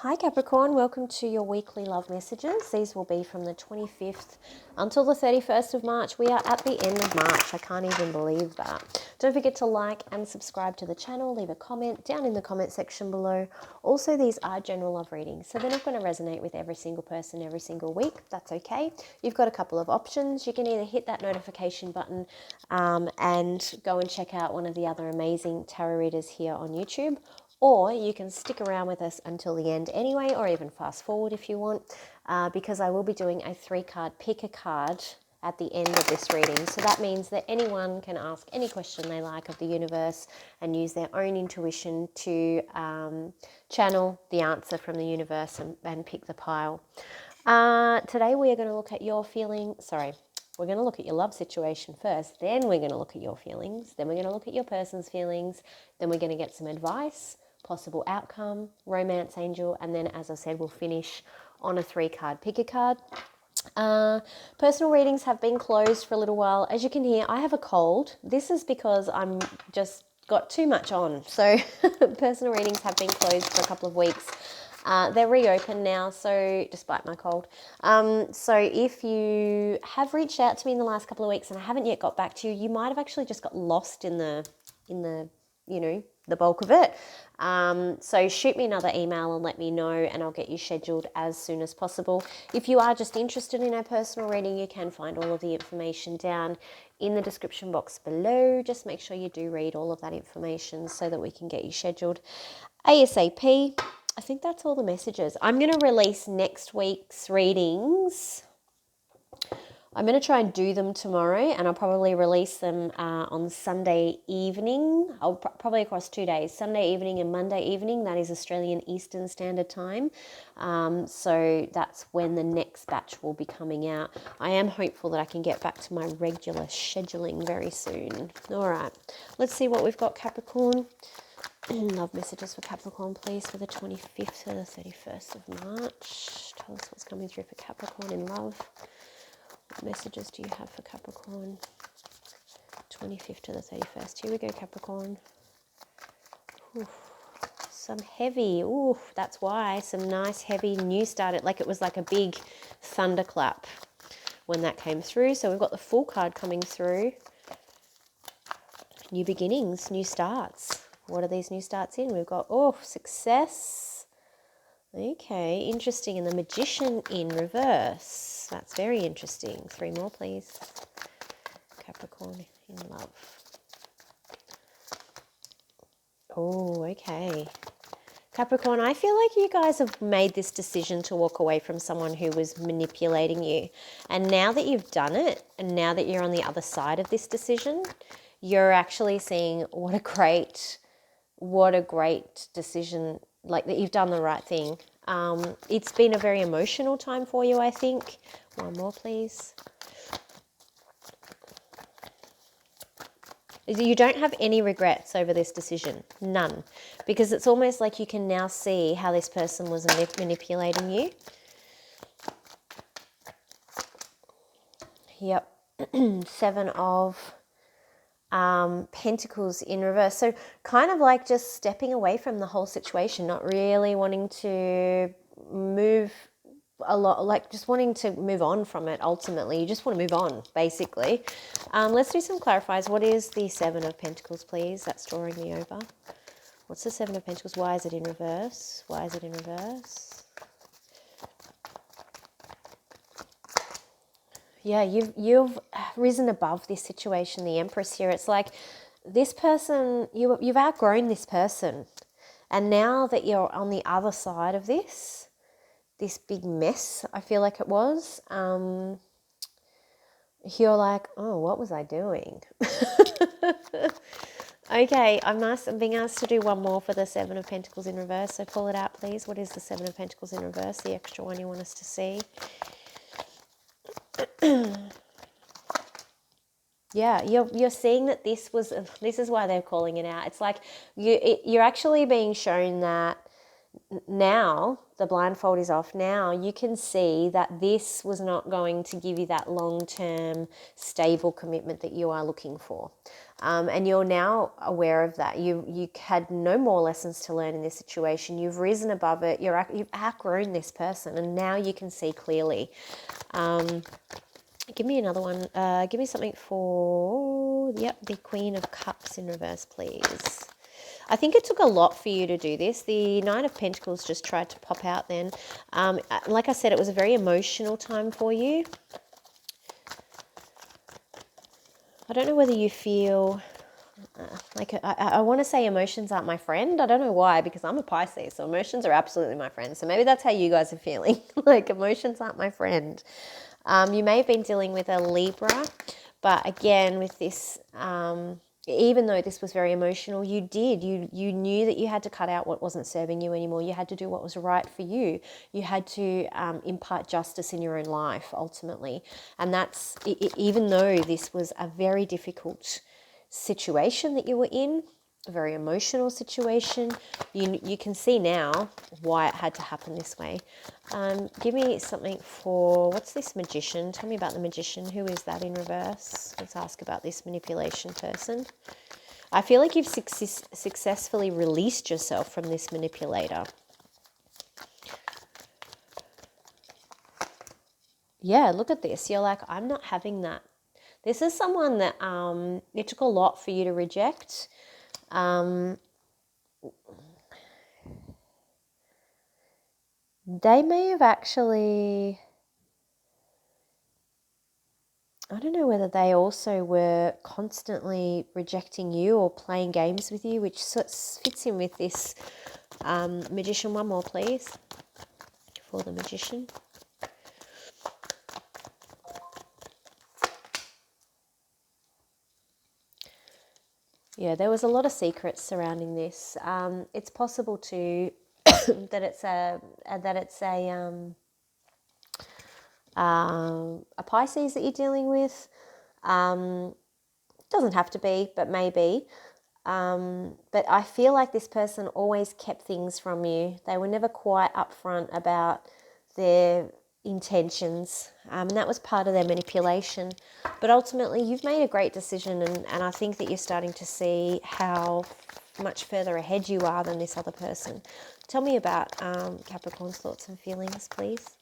Hi Capricorn, welcome to your weekly love messages. These will be from the 25th until the 31st of March. We are at the end of March. I can't even believe that. Don't forget to like and subscribe to the channel. Leave a comment down in the comment section below. Also, these are general love readings, so they're not going to resonate with every single person every single week. That's okay. You've got a couple of options. You can either hit that notification button and go and check out one of the other amazing tarot readers here on YouTube, or you can stick around with us until the end anyway, or even fast forward if you want, because I will be doing a 3-card pick a card at the end of this reading. So that means that anyone can ask any question they like of the universe and use their own intuition to channel the answer from the universe and pick the pile. Today we are going to look at your we're going to look at your love situation first, then we're going to look at your feelings, then we're going to look at your person's feelings, then we're going to get some advice, possible outcome, romance angel, and then, as I said, we'll finish on a 3-card pick a card. Personal readings have been closed for a little while. As you can hear, I have a cold. This is because I'm just got too much on. So personal readings have been closed for a couple of weeks. They're reopened now, so despite my cold. So if you have reached out to me in the last couple of weeks and I haven't yet got back to you, you might have actually just got lost in the the bulk of it. So shoot me another email and let me know, and I'll get you scheduled as soon as possible. If you are just interested in a personal reading, you can find all of the information down in the description box below. Just make sure you do read all of that information so that we can get you scheduled ASAP. I think that's all the messages. I'm going to release next week's readings. I'm going to try and do them tomorrow, and I'll probably release them on Sunday evening. I'll probably across 2 days, Sunday evening and Monday evening. That is Australian Eastern Standard Time. So that's when the next batch will be coming out. I am hopeful that I can get back to my regular scheduling very soon. All right, let's see what we've got, Capricorn. Love messages for Capricorn, please, for the 25th to the 31st of March. Tell us what's coming through for Capricorn in love. What messages do you have for Capricorn? 25th to the 31st. Here we go, Capricorn. Oof. Some heavy. Ooh, that's why. Some nice heavy new start. Like it was like a big thunderclap when that came through. So we've got the Fool card coming through. New beginnings, new starts. What are these new starts in? We've got, success. Okay, interesting. And the Magician in reverse. That's very interesting. 3 more, please. Capricorn in love. Oh, okay. Capricorn, I feel like you guys have made this decision to walk away from someone who was manipulating you. And now that you've done it, and now that you're on the other side of this decision, you're actually seeing what a great decision, like that you've done the right thing. It's been a very emotional time for you, I think. 1 more, please. You don't have any regrets over this decision. None. Because it's almost like you can now see how this person was manipulating you. Yep. 7 of Pentacles in reverse. So kind of like just stepping away from the whole situation, not really wanting to move a lot, like just wanting to move on from it. Ultimately, you just want to move on, basically. Let's do some clarifiers. What is the 7 of Pentacles, please? That's drawing me over. What's the 7 of Pentacles? Why is it in reverse? Why is it in reverse? Yeah, you've risen above this situation, the Empress here. It's like this person, you've outgrown this person. And now that you're on the other side of this big mess, I feel like it was, you're like, oh, what was I doing? Okay, I'm being asked to do 1 more for the 7 of Pentacles in reverse. So pull it out, please. What is the 7 of Pentacles in reverse, the extra one you want us to see? Yeah, you're seeing that this is why they're calling it out. It's like you're actually being shown that now the blindfold is off. Now you can see that this was not going to give you that long-term stable commitment that you are looking for. And you're now aware of that. You had no more lessons to learn in this situation. You've risen above it. You've outgrown this person, and now you can see clearly. Give me another one. Give me something for, the Queen of Cups in reverse, please. I think it took a lot for you to do this. The Nine of Pentacles just tried to pop out then. Like I said, it was a very emotional time for you. I don't know whether you feel like, I want to say emotions aren't my friend. I don't know why, because I'm a Pisces, so emotions are absolutely my friend. So maybe that's how you guys are feeling. Like, emotions aren't my friend. You may have been dealing with a Libra, but again, with this, even though this was very emotional, you knew that you had to cut out what wasn't serving you anymore. You had to do what was right for you. You had to impart justice in your own life, ultimately. And that's, even though this was a very difficult situation that you were in, a very emotional situation, you can see now why it had to happen this way. Give me something for, what's this Magician? Tell me about the Magician. Who is that in reverse? Let's ask about this manipulation person. I feel like you've successfully released yourself from this manipulator. Yeah, look at this. You're like, I'm not having that. This is someone that it took a lot for you to reject. They may have actually, I don't know whether they also were constantly rejecting you or playing games with you, which fits in with this Magician. One more, please, for the Magician. Yeah, there was a lot of secrets surrounding this. It's possible to that it's a Pisces that you're dealing with. Doesn't have to be, but maybe. But I feel like this person always kept things from you. They were never quite upfront about their intentions, and that was part of their manipulation. But ultimately, you've made a great decision, and I think that you're starting to see how much further ahead you are than this other person. Tell me about Capricorn's thoughts and feelings, please.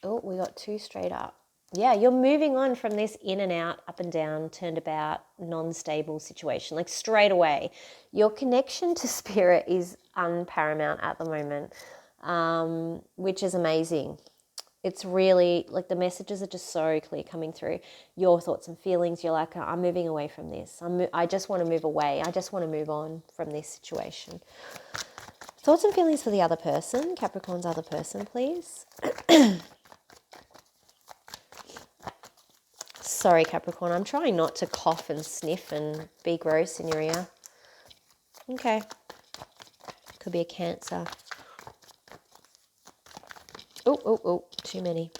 Oh, we got two straight up. Yeah, you're moving on from this in and out, up and down, turned about, non-stable situation. Like, straight away, your connection to spirit is unparamount at the moment, which is amazing. It's really, like, the messages are just so clear coming through. Your thoughts and feelings, you're like, I'm moving away from this. I just want to move away. I just want to move on from this situation. Thoughts and feelings for the other person, Capricorn's other person, please. Sorry, Capricorn, I'm trying not to cough and sniff and be gross in your ear. Okay. Could be a Cancer. Oh, too many.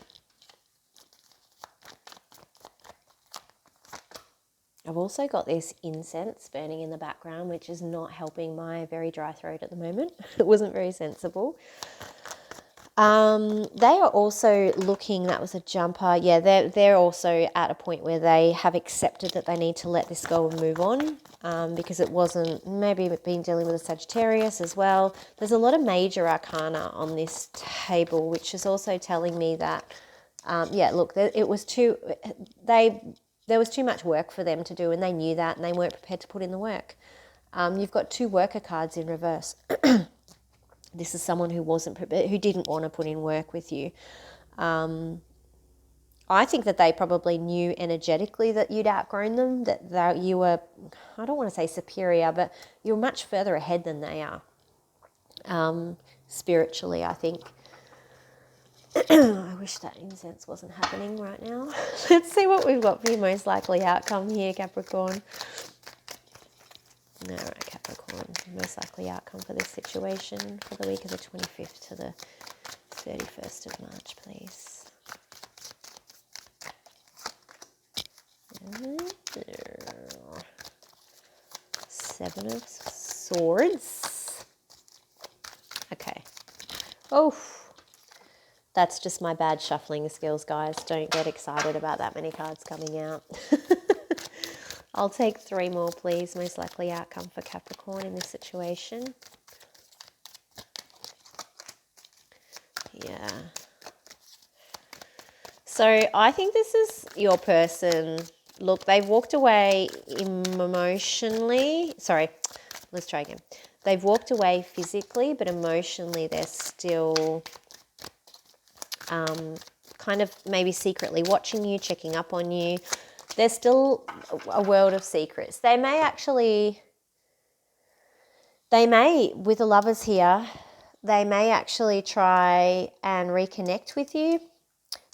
I've also got this incense burning in the background, which is not helping my very dry throat at the moment. It wasn't very sensible. They are also looking, that was a jumper. Yeah, they're also at a point where they have accepted that they need to let this go and move on, because it wasn't, maybe been dealing with a Sagittarius as well. There's a lot of major arcana on this table, which is also telling me that, look, there was too much work for them to do, and they knew that, and they weren't prepared to put in the work. You've got two worker cards in reverse. This is someone who wasn't prepared, who didn't want to put in work with you. I think that they probably knew energetically that you'd outgrown them, that you were, I don't want to say superior, but you're much further ahead than they are. Spiritually, I think. I wish that incense wasn't happening right now. Let's see what we've got for your most likely outcome here, Capricorn. All right, Capricorn, most likely outcome for this situation for the week of the 25th to the 31st of March, please. Seven of Swords. Okay. Oh, that's just my bad shuffling skills, guys. Don't get excited about that many cards coming out. I'll take 3 more, please. Most likely outcome for Capricorn in this situation. Yeah. So I think this is your person. Look, they've walked away emotionally. Sorry, let's try again. They've walked away physically, but emotionally they're still kind of maybe secretly watching you, checking up on you. There's still a world of secrets. They may, with the Lovers here, they may actually try and reconnect with you,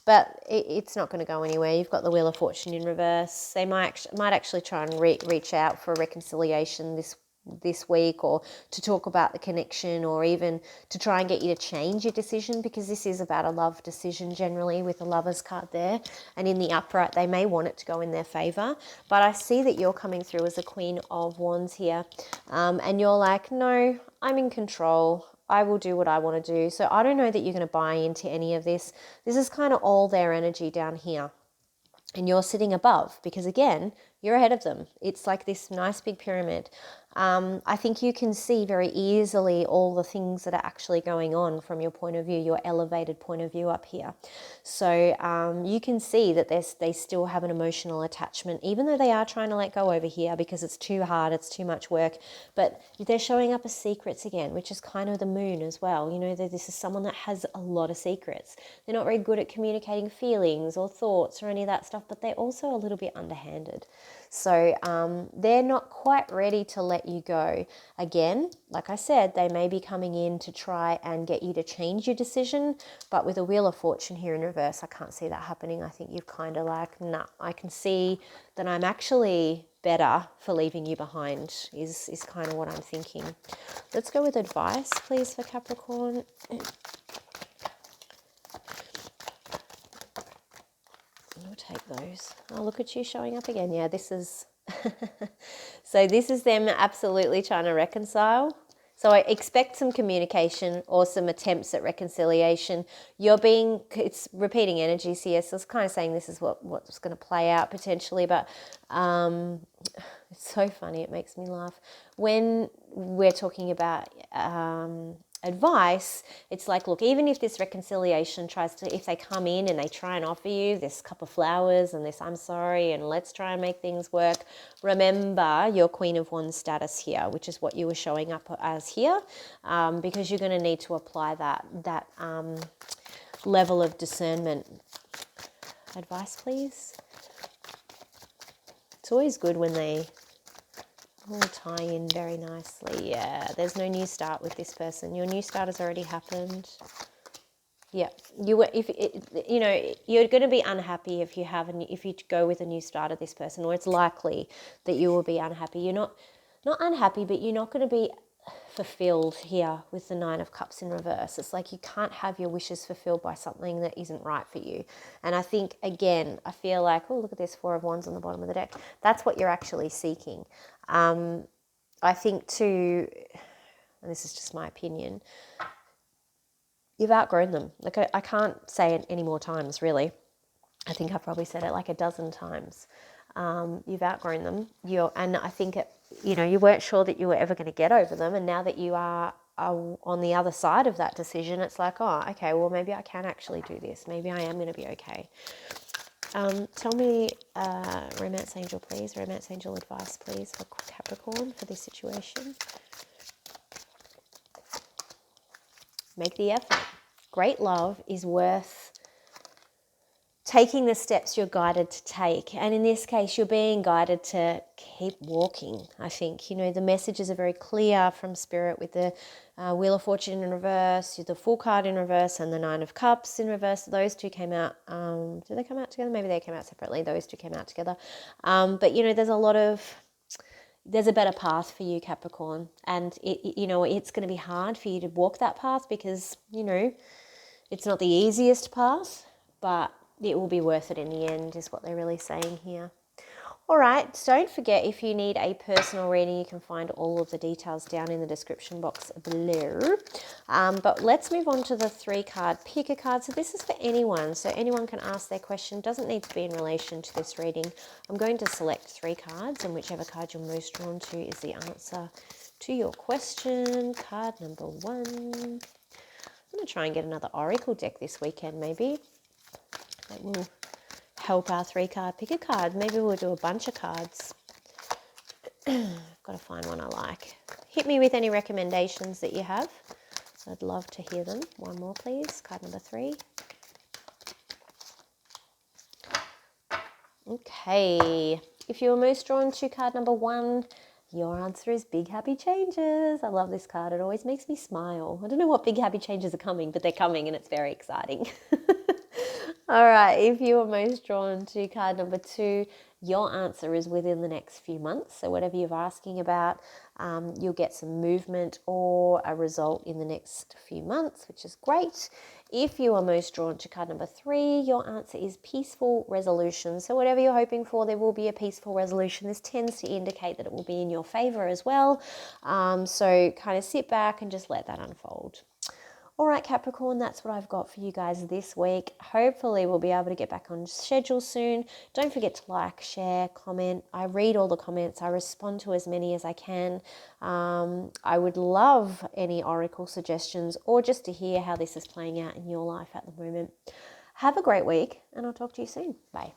but it's not going to go anywhere. You've got the Wheel of Fortune in reverse. They might actually try and reach out for a reconciliation this week, or to talk about the connection, or even to try and get you to change your decision, because this is about a love decision generally with the Lovers card there. And in the upright, they may want it to go in their favor. But I see that you're coming through as a Queen of Wands here. And you're like, no, I'm in control. I will do what I want to do. So I don't know that you're going to buy into any of this. This is kind of all their energy down here. And you're sitting above, because again, you're ahead of them. It's like this nice big pyramid. I think you can see very easily all the things that are actually going on from your point of view, your elevated point of view up here. So you can see that they still have an emotional attachment, even though they are trying to let go over here because it's too hard, it's too much work. But they're showing up as secrets again, which is kind of the Moon as well. You know, this is someone that has a lot of secrets. They're not very good at communicating feelings or thoughts or any of that stuff, but they're also a little bit underhanded. So they're not quite ready to let you go. Again, like I said, they may be coming in to try and get you to change your decision, but with a Wheel of Fortune here in reverse, I can't see that happening. I think you've kind of like, nah, I can see that I'm actually better for leaving you behind is kind of what I'm thinking. Let's go with advice, please, for Capricorn. I'll take those. Oh, look at you showing up again. Yeah, this is... So this is them absolutely trying to reconcile. So I expect some communication or some attempts at reconciliation. It's repeating energies here. So it's kind of saying this is what's going to play out potentially. But it's so funny. It makes me laugh. When we're talking about advice, it's like, look, even if this reconciliation if they come in and they try and offer you this cup of flowers and this I'm sorry and let's try and make things work, remember your Queen of Wands status here, which is what you were showing up as here, because you're going to need to apply that level of discernment. Advice, please. It's always good when they all tie in very nicely. Yeah, there's no new start with this person. Your new start has already happened. Yeah, you're going to be unhappy if you go with a new start of this person, or it's likely that you will be unhappy. You're not unhappy, but you're not going to be fulfilled here with the Nine of Cups in reverse. It's like you can't have your wishes fulfilled by something that isn't right for you. And I think, again, I feel like, oh, look at this 4 of Wands on the bottom of the deck. That's what you're actually seeking. I think too, and this is just my opinion, you've outgrown them. Like I can't say it any more times, really. I think I've probably said it like a dozen times. You've outgrown them. And I think you weren't sure that you were ever going to get over them, and now that you are on the other side of that decision, it's like, oh, okay, well, maybe I can actually do this. Maybe I am going to be okay. Tell me, Romance Angel, please. Romance Angel advice, please, for Capricorn for this situation. Make the effort. Great love is worth taking the steps you're guided to take. And in this case, you're being guided to keep walking, I think. The messages are very clear from Spirit with the Wheel of Fortune in reverse, the Fool card in reverse, and the Nine of Cups in reverse. Those two came out. Did they come out together? Maybe they came out separately. Those two came out together. But, there's a better path for you, Capricorn. And, it's going to be hard for you to walk that path because, it's not the easiest path, but it will be worth it in the end is what they're really saying here. All right, don't forget, if you need a personal reading, you can find all of the details down in the description box below. But let's move on to the 3-card picker card. So this is for anyone. So anyone can ask their question. Doesn't need to be in relation to this reading. I'm going to select 3 cards, and whichever card you're most drawn to is the answer to your question. Card number 1. I'm going to try and get another oracle deck this weekend, maybe. That will help our 3-card picker card. Maybe we'll do a bunch of cards. I've got to find one I like. Hit me with any recommendations that you have. I'd love to hear them. One more, please. Card number 3. Okay. If you were most drawn to card number 1, your answer is big happy changes. I love this card. It always makes me smile. I don't know what big happy changes are coming, but they're coming and it's very exciting. All right, if you are most drawn to card number 2, your answer is within the next few months. So whatever you're asking about, you'll get some movement or a result in the next few months, which is great. If you are most drawn to card number 3, your answer is peaceful resolution. So whatever you're hoping for, there will be a peaceful resolution. This tends to indicate that it will be in your favor as well. So kind of sit back and just let that unfold. All right, Capricorn, that's what I've got for you guys this week. Hopefully we'll be able to get back on schedule soon. Don't forget to like, share, comment. I read all the comments. I respond to as many as I can. I would love any oracle suggestions or just to hear how this is playing out in your life at the moment. Have a great week, and I'll talk to you soon. Bye.